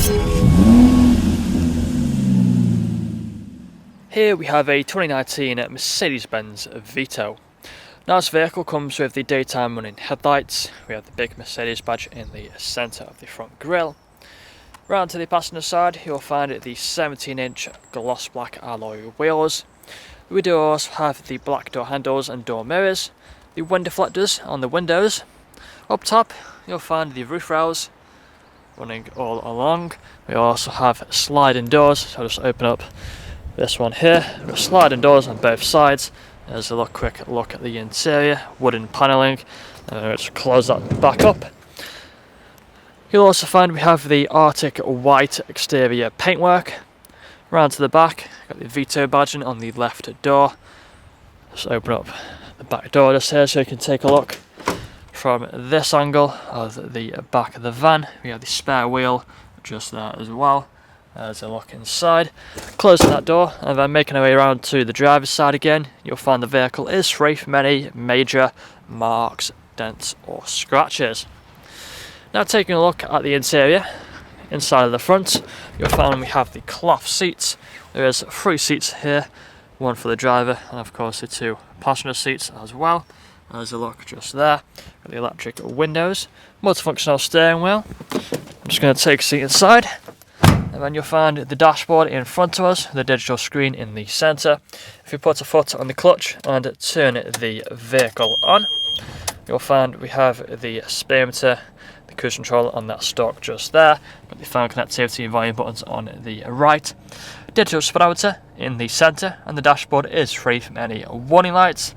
Here we have a 2019 Mercedes-Benz VITO. Now this vehicle comes with the daytime running headlights. We have the big Mercedes badge in the centre of the front grille. Round to the passenger side you'll find the 17-inch gloss black alloy wheels. We do also have the black door handles and door mirrors, the wind deflectors on the windows. Up top you'll find the roof rails running all along. We also have sliding doors, so I'll just open up this one here. We've got sliding doors on both sides. There's a quick look at the interior, wooden panelling, and let's close that back up. You'll also find we have the Arctic white exterior paintwork. Round to the back, got the VITO badging on the left door. Just open up the back door just here so you can take a look from this angle of the back of the van. We have the spare wheel just there as well. There's a look inside. Closing that door and then making our way around to the driver's side again, you'll find the vehicle is free from any major marks, dents or scratches. Now taking a look at the interior, inside of the front, you'll find we have the cloth seats. There is 3 seats here, one for the driver and of course the 2 passenger seats as well. There's a look just there. Got the electric windows, multifunctional steering wheel. I'm just going to take a seat inside. And then you'll find the dashboard in front of us, the digital screen in the centre. If you put a foot on the clutch and turn the vehicle on, you'll find we have the speedometer, the cruise control on that stalk just there. Got the phone connectivity and volume buttons on the right. Digital speedometer in the centre, and the dashboard is free from any warning lights.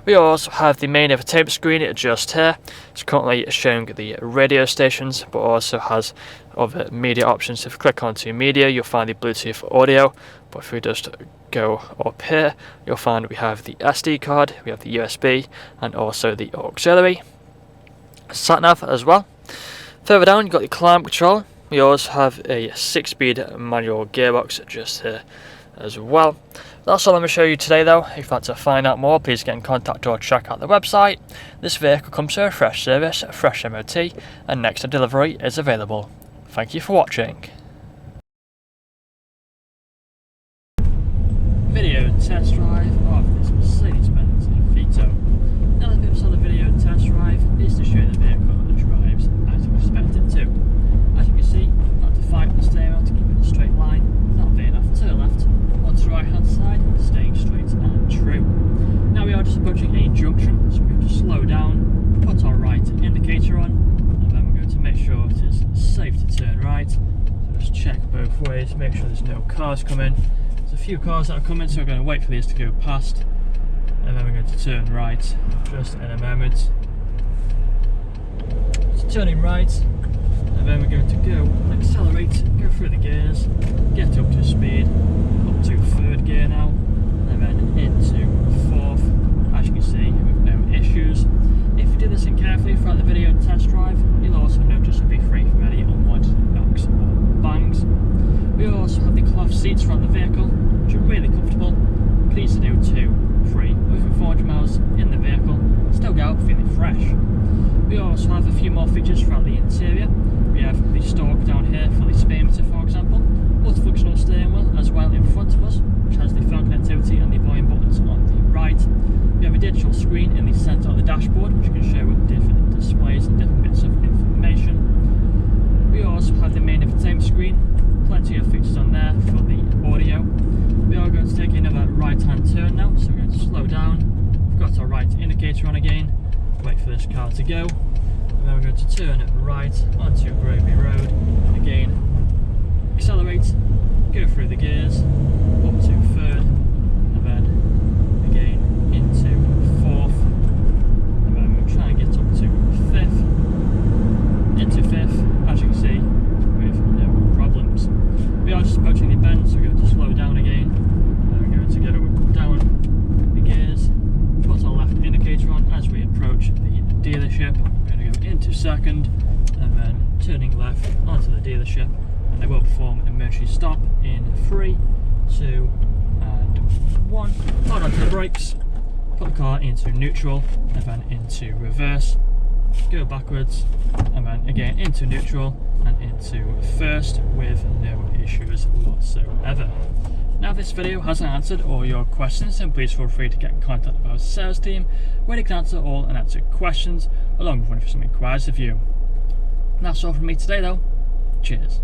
We also have the main infotainment screen just here. It's currently showing the radio stations, but also has other media options. If you click onto media, you'll find the Bluetooth audio. But if we just go up here, you'll find we have the SD card, we have the USB, and also the auxiliary. Sat nav as well. Further down, you've got the climate control. We also have a 6-speed manual gearbox just here as well. That's all I'm going to show you today though. If you'd like to find out more, please get in contact or check out the website. This vehicle comes with a fresh service, a fresh MOT, and next day delivery is available. Thank you for watching. Video test drive of this Mercedes-Benz VITO. Now the purpose of the video test drive is to show the vehicle drives as you expect it to. As you can see, you have to fight the steering wheel to keep it in a straight line, not veering off to the left, onto the right hand side, staying straight and true. Now we are just approaching a junction, so we have to slow down, put our right indicator on, and then we're going to make sure it is safe to turn right. So just check both ways, make sure there's no cars coming. There's a few cars that are coming, so we're going to wait for these to go past, and then we're going to turn right just in a moment. So turning right, and then we're going to go accelerate, go through the gears, get up to speed, up to 3rd gear now, and then into 4th, as you can see, with no issues. If you do this in carefully throughout the video test drive, you'll also notice it'll be free from any unwanted knocks or bangs. We also have the cloth seats throughout the vehicle, which are really comfortable. Please to do 2, 3, within 400 miles in the vehicle, still go out feeling fresh. We also have a few more features throughout the interior. We have the stalk down here for the speedometer, for example, multifunctional steering wheel as well in front of us, which has the phone connectivity and the volume buttons on the right. We have a digital screen in the centre of the dashboard, which can show different displays and different bits of information. We also have the main infotainment screen, plenty of features on there for the audio. We are going to take another right-hand turn now, so we're going to slow down. We've got our right indicator on again. Wait for this car to go, and then we're going to turn right onto Gravy Road, and again accelerate, go through the gears, up to 3rd, and then again into 4th, and then we'll try and get up to 5th, into 5th, as you can see, with no problems. We are just approaching the bend, so we're going to slow down again, and we're going to go down the gears, put our left indicator on as we approach the dealership. We're going to go into 2nd and then turning left onto the dealership, and they will perform an emergency stop in 3, 2 and 1. Hold onto the brakes, put the car into neutral and then into reverse, go backwards, and then again into neutral and into first with no issues whatsoever. Now, if this video hasn't answered all your questions, then please feel free to get in contact with our sales team, where they can answer all unanswered questions along with running for some inquiries of you. That's all from me today though. Cheers.